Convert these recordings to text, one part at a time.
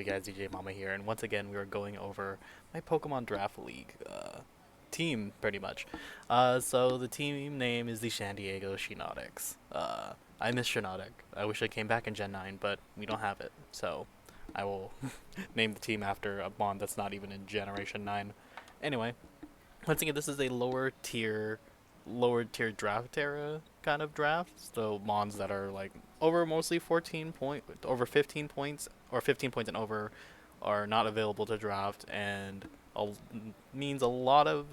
Hey guys, DJMama here, and once again we are going over my Pokemon Draft League team, pretty much. So the team name is the San Diego Shiinotics. I miss Shiinotic. I wish I came back in Gen 9, but we don't have it, so I will name the team after a Bond that's not even in Generation 9. Anyway, once again, this is a lower tier draft era kind of draft. So mons that are like over mostly over 15 points or 15 points and over are not available to draft, and a, means a lot of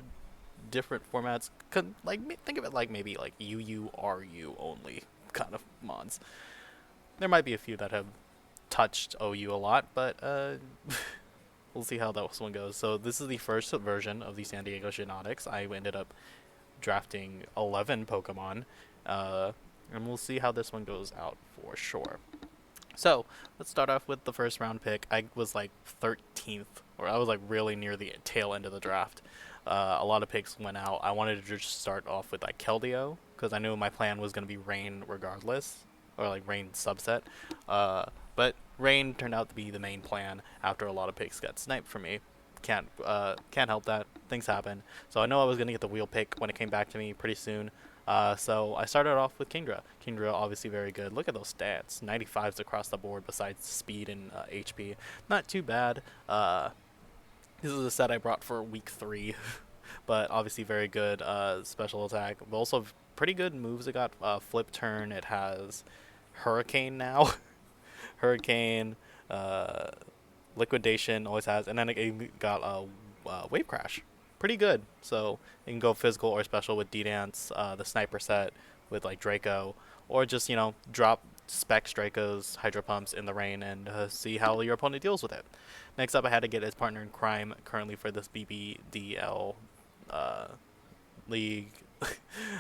different formats. Could like think of it like maybe like UURU only kind of mons. There might be a few that have touched OU a lot, but we'll see how this one goes. So this is the first version of the San Diego Genetics. I ended up drafting 11 Pokemon, uh, and we'll see how this one goes out for sure. So let's start off with the first round pick. I was like 13th, or I was like really near the tail end of the draft. A lot of picks went out. I wanted to just start off with like Keldeo because I knew my plan was gonna be Rain regardless, or like Rain subset. Uh, but Rain turned out to be the main plan after a lot of picks got sniped for me. Can't help that. Things happen. So I know I was gonna get the wheel pick when it came back to me pretty soon. So I started off with Kingdra. Kingdra obviously very good. Look at those stats, 95s across the board besides speed and HP. Not too bad. This is a set I brought for week 3, but obviously very good special attack. But also pretty good moves. It got flip turn. It has Hurricane now. Hurricane, uh, Liquidation always has, and then it got Wave Crash. Pretty good. So you can go physical or special with D-Dance, the Sniper set with like Draco, or just drop Specs Dracos, Hydro Pumps in the rain and see how your opponent deals with it. Next up, I had to get his partner in crime currently for this BBDL uh, league.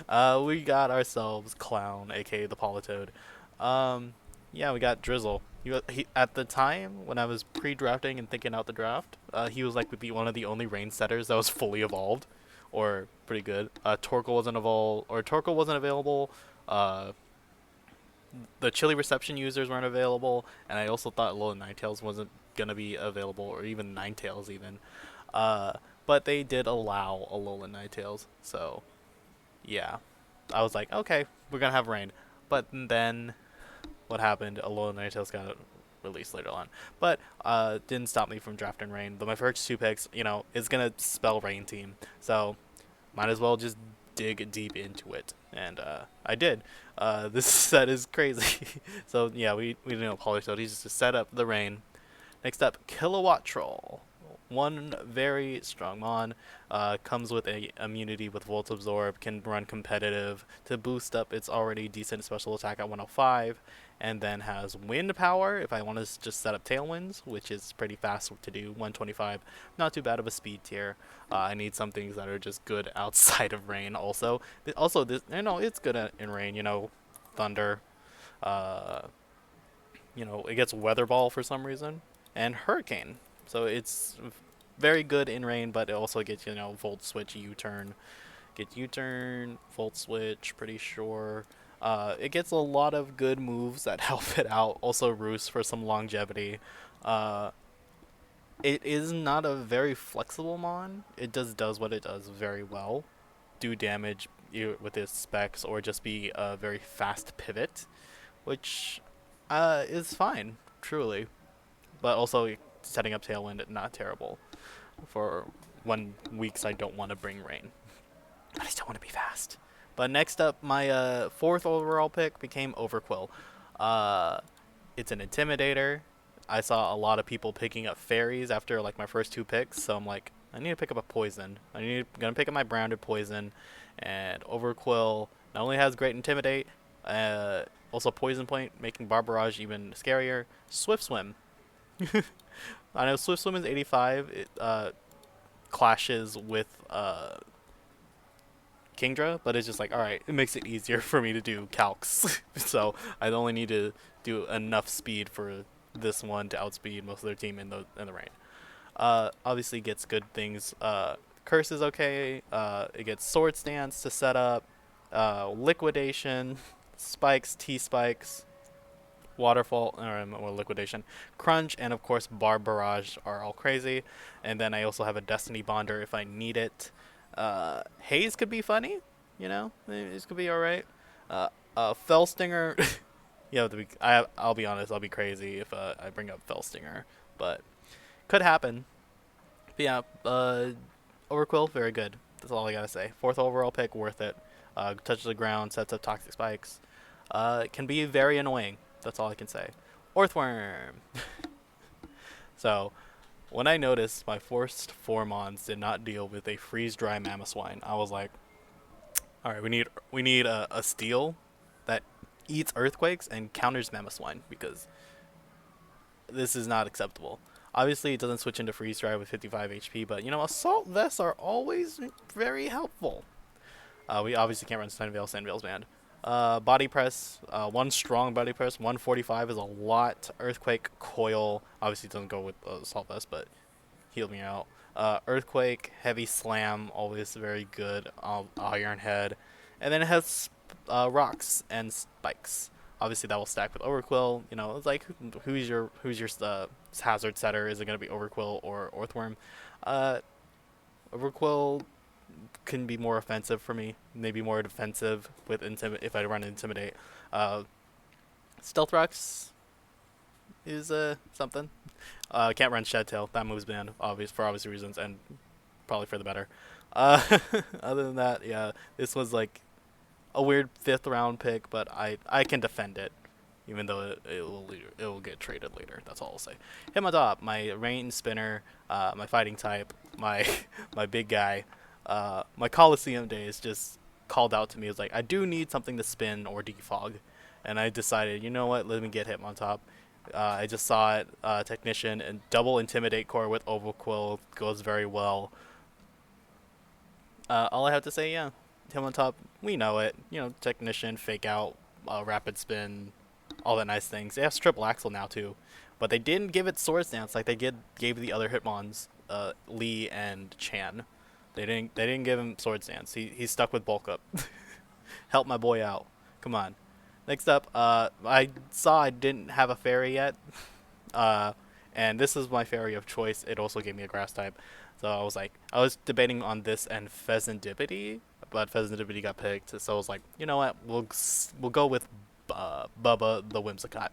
We got ourselves Clown, aka the Politoed. Yeah, we got Drizzle. At the time when I was pre-drafting and thinking out the draft, he was like would be one of the only rain setters that was fully evolved, or pretty good. Torkoal wasn't evolved, or Torkoal wasn't available. Uh, the Chili Reception users weren't available, and I also thought Alola Ninetales wasn't gonna be available, or even Ninetales even. Uh, but they did allow Alola Ninetales, so yeah, I was like, okay, we're gonna have rain. But then what happened? Alola Ninetales got released later on, but didn't stop me from drafting Rain. But my first 2 picks, is gonna spell Rain team, so might as well just dig deep into it, and I did. This set is crazy. So yeah, we didn't know Politoed. He's just set up the Rain. Next up, Kilowatt Troll. One very strong mon. Comes with a immunity with Volt Absorb. Can run competitive to boost up its already decent special attack at 105, and then has Wind Power if I want to just set up Tailwinds, which is pretty fast to do. 125, not too bad of a speed tier. I need some things that are just good outside of Rain. Also this it's good in Rain. Thunder. Uh, it gets Weather Ball for some reason, and Hurricane. So it's very good in rain, but it also gets, Volt Switch, U-Turn. Get U-Turn, Volt Switch, pretty sure. It gets a lot of good moves that help it out. Also Roost for some longevity. Uh, it is not a very flexible mon. It does what it does very well. Do damage with its specs, or just be a very fast pivot, which is fine, truly. But also setting up Tailwind, not terrible for when weeks I don't want to bring rain. I just don't want to be fast. But next up, my 4th overall pick became Overquill. Uh, it's an Intimidator. I saw a lot of people picking up fairies after like my first 2 picks, so I'm like, I need to pick up a poison. Gonna pick up my grounded poison, and Overquill not only has great Intimidate, also Poison Point, making Barbarage even scarier. Swift Swim. I know Swift Swim is 85. It clashes with Kingdra, but it's just like, alright, it makes it easier for me to do calcs. So I only need to do enough speed for this one to outspeed most of their team in the rain. Obviously gets good things. Curse is okay. It gets Sword Stance to set up. Liquidation, Spikes, T-Spikes. Waterfall or Liquidation, Crunch, and of course Bar Barrage are all crazy. And then I also have a Destiny Bonder if I need it. Haze could be funny, you know, this could be all right. Fell Stinger, I'll be honest, I'll be crazy if I bring up Fell Stinger, but could happen. But yeah, Overquill, very good. That's all I gotta say. Fourth overall pick, worth it. Touches the ground, sets up toxic spikes. It can be very annoying. That's all I can say. Orthworm. So, when I noticed my first four mons did not deal with a freeze dry Mamoswine, I was like, all right, we need a steel that eats earthquakes and counters Mamoswine because this is not acceptable. Obviously, it doesn't switch into freeze dry with 55 HP, but you know, assault vests are always very helpful. We obviously can't run Sunveil's banned. Body press, one strong body press, 145 is a lot. Earthquake, coil, obviously it doesn't go with assault vest, but heal me out. Earthquake, heavy slam, always very good. Iron head, and then it has rocks and spikes. Obviously that will stack with Overquill. You know, it's like who's your hazard setter? Is it gonna be Overquill or Orthworm? Overquill can be more offensive for me, maybe more defensive with if I run Intimidate. Stealth Rocks is something. Can't run Shed Tail. That move's banned, for obvious reasons, and probably for the better. Uh, Other than that, yeah, this was like a weird fifth round pick, but I can defend it, even though it will get traded later. That's all I'll say. Hit my top, my rain spinner, my fighting type, my my big guy, my Coliseum days just called out to me. It was like, I do need something to spin or defog, and I decided, you know what, let me get Hitmontop. I just saw it, Technician, and double Intimidate core with Overquill goes very well. All I have to say, yeah, Hitmontop, we know it. You know, Technician, Fake Out, Rapid Spin, all that nice things. It has Triple Axle now too, but they didn't give it Sword Stance like they gave the other Hitmons, Lee and Chan. They didn't give him Sword Stance. He's stuck with Bulk Up. Help my boy out. Come on. Next up, I saw I didn't have a fairy yet, and this is my fairy of choice. It also gave me a grass type, so I was debating on this and Pheasantipity, but Pheasantipity got picked. So I was like, you know what, we'll go with Bubba the Whimsicott.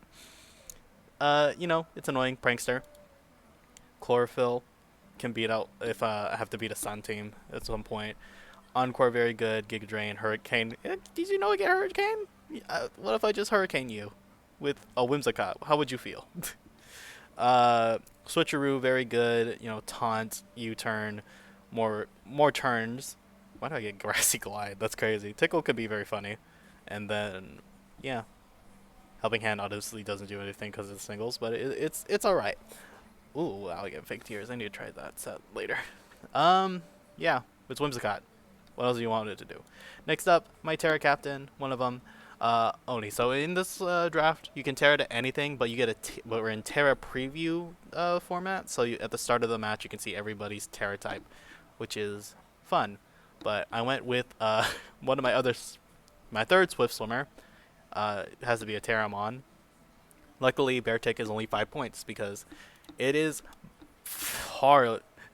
You know, it's annoying prankster. Chlorophyll can beat out if I have to beat a Sun team at some point. Encore very good. Giga Drain, Hurricane. Did you know I get Hurricane? What if I just Hurricane you with a Whimsicott? How would you feel? Switcheroo very good. You know, taunt, U-turn, more turns. Why do I get Grassy Glide? That's crazy. Tickle could be very funny, and then yeah, Helping Hand obviously doesn't do anything because it's singles, but it's all right. Ooh, I'll get Fake Tears. I need to try that set later. Yeah, it's Whimsicott. What else do you want it to do? Next up, my Terra Captain, one of them. Oni. So in this draft, you can Terra to anything, but you get but we're in Terra preview format. So at the start of the match, you can see everybody's Terra type, which is fun. But I went with one of my third Swift Swimmer. It has to be a Terramon. Luckily, Beartick is only 5 points because it is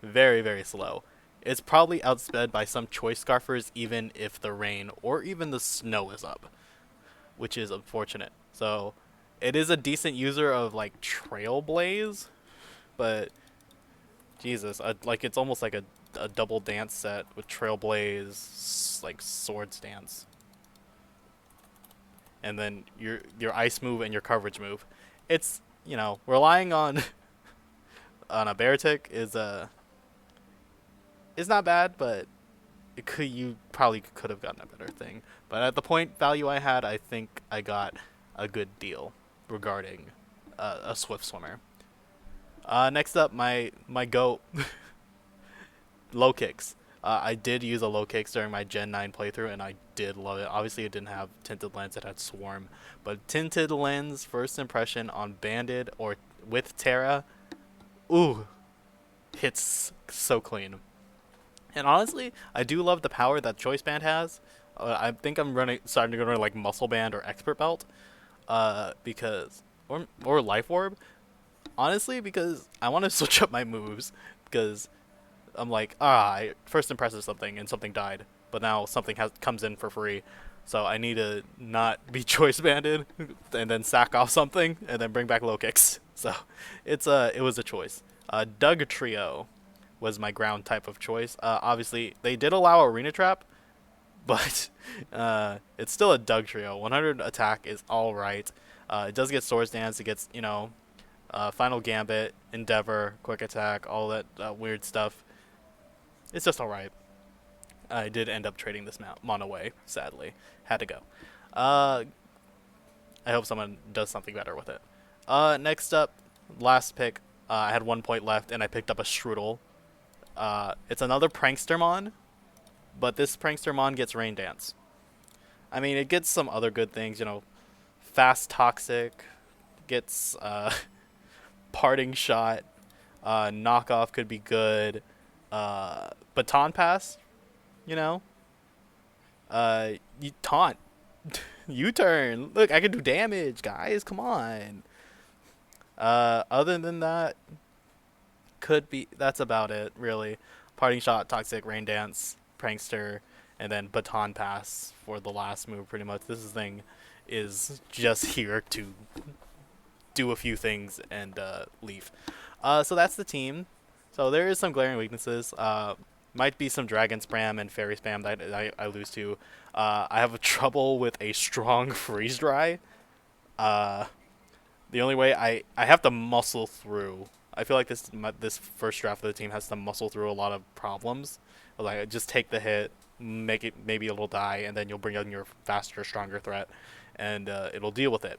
very, very slow. It's probably outsped by some choice scarfers even if the rain or even the snow is up, which is unfortunate. So it is a decent user of like Trailblaze, but Jesus, like it's almost like a double dance set with Trailblaze, like Sword Stance, and then your ice move and your coverage move. It's, you know, relying on a Beartick is not bad, but you probably could have gotten a better thing. But at the point value I had, I think I got a good deal regarding a Swift Swimmer. Next up, my goat, low kicks. I did use a low kicks during my Gen 9 playthrough, and I did love it. Obviously, it didn't have Tinted Lens, it had Swarm. But Tinted Lens, first impression on Banded or with Terra, ooh, hits so clean. And honestly, I do love the power that Choice Band has. I think I'm starting to run like Muscle Band or Expert Belt, because or life orb. Honestly, because I want to switch up my moves because I'm like, I first impressive something and something died, but now something comes in for free, so I need to not be choice banded and then sack off something and then bring back low kicks. So it was a choice. Doug Trio was my ground type of choice. Obviously they did allow Arena Trap, but it's still a Doug Trio. 100 attack is all right. It does get Swords Dance. It gets Final Gambit, Endeavor, Quick Attack, all that weird stuff. It's just alright. I did end up trading this mon away, sadly. Had to go. I hope someone does something better with it. Next up, last pick. I had 1 point left, and I picked up a Strudel. It's another Prankster Mon, but this Prankster Mon gets Rain Dance. I mean, it gets some other good things, Fast Toxic, gets Parting Shot, Knockoff could be good. Baton Pass, you know? You taunt. U-turn. Look, I can do damage, guys. Come on. Other than that, that's about it, really. Parting Shot, Toxic, Rain Dance, Prankster, and then Baton Pass for the last move, pretty much. This thing is just here to do a few things and leave. So that's the team. So there is some glaring weaknesses. Might be some Dragon Spam and Fairy Spam that I lose to. I have trouble with a strong Freeze Dry. The only way I have to muscle through. I feel like this first draft of the team has to muscle through a lot of problems. Like, just take the hit, make it, maybe it'll die, and then you'll bring in your faster, stronger threat, and it'll deal with it.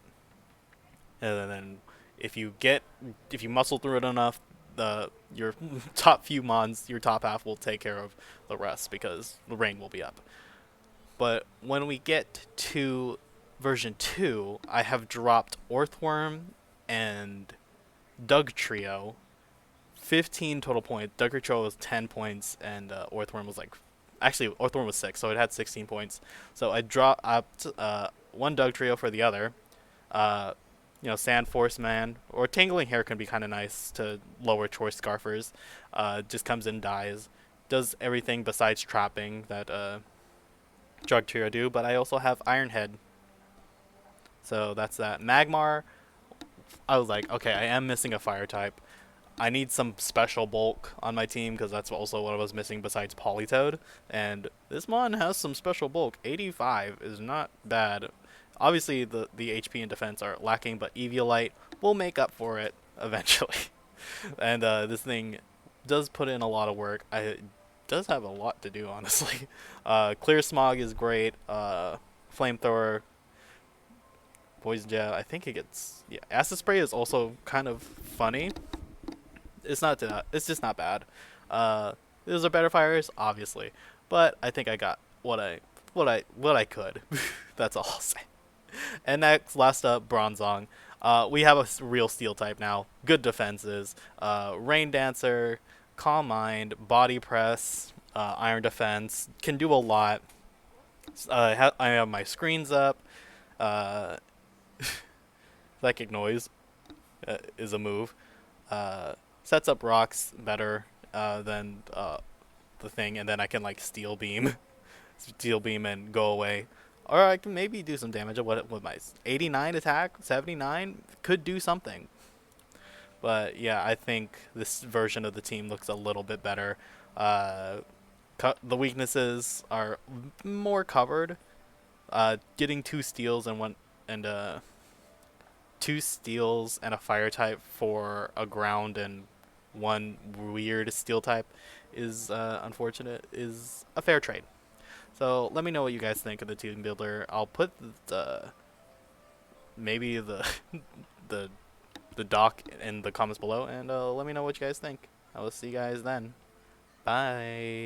And then if you muscle through it enough, your top few mons, your top half will take care of the rest because the rain will be up. But when we get to version 2, I have dropped Orthworm and Doug Trio. 15 total points. Doug Trio was 10 points, and Orthworm was Orthworm was 6, so it had 16 points. So I dropped one Doug Trio for the other. Sand Force Man or Tangling Hair can be kind of nice to lower choice scarfers. Just comes in, dies, does everything besides trapping that Drug Trio do. But I also have Iron Head, so that's that. Magmar, I was like, okay, I am missing a fire type. I need some special bulk on my team because that's also what I was missing besides Politoed. And this mon has some special bulk. 85 is not bad. Obviously, the HP and defense are lacking, but Eviolite will make up for it eventually. And this thing does put in a lot of work. It does have a lot to do, honestly. Clear Smog is great. Flamethrower, Poison Jet, I think it gets... Yeah, Acid Spray is also kind of funny. It's just not bad. Those are better fires, obviously. But I think I got what I could. That's all I'll say. And next, last up, Bronzong. We have a real steel type now. Good defenses. Rain Dancer, Calm Mind, Body Press, Iron Defense. Can do a lot. I have my screens up. Psychic Noise is a move. Sets up rocks better than the thing, and then I can Steel Beam, and go away. Or I can maybe do some damage. With my 89 attack, 79 could do something. But yeah, I think this version of the team looks a little bit better. The weaknesses are more covered. Getting 2 steals and 2 steals and a fire type for a ground and 1 weird steel type is unfortunate. Is a fair trade. So let me know what you guys think of the team builder. I'll put maybe the doc in the comments below, and let me know what you guys think. I will see you guys then. Bye.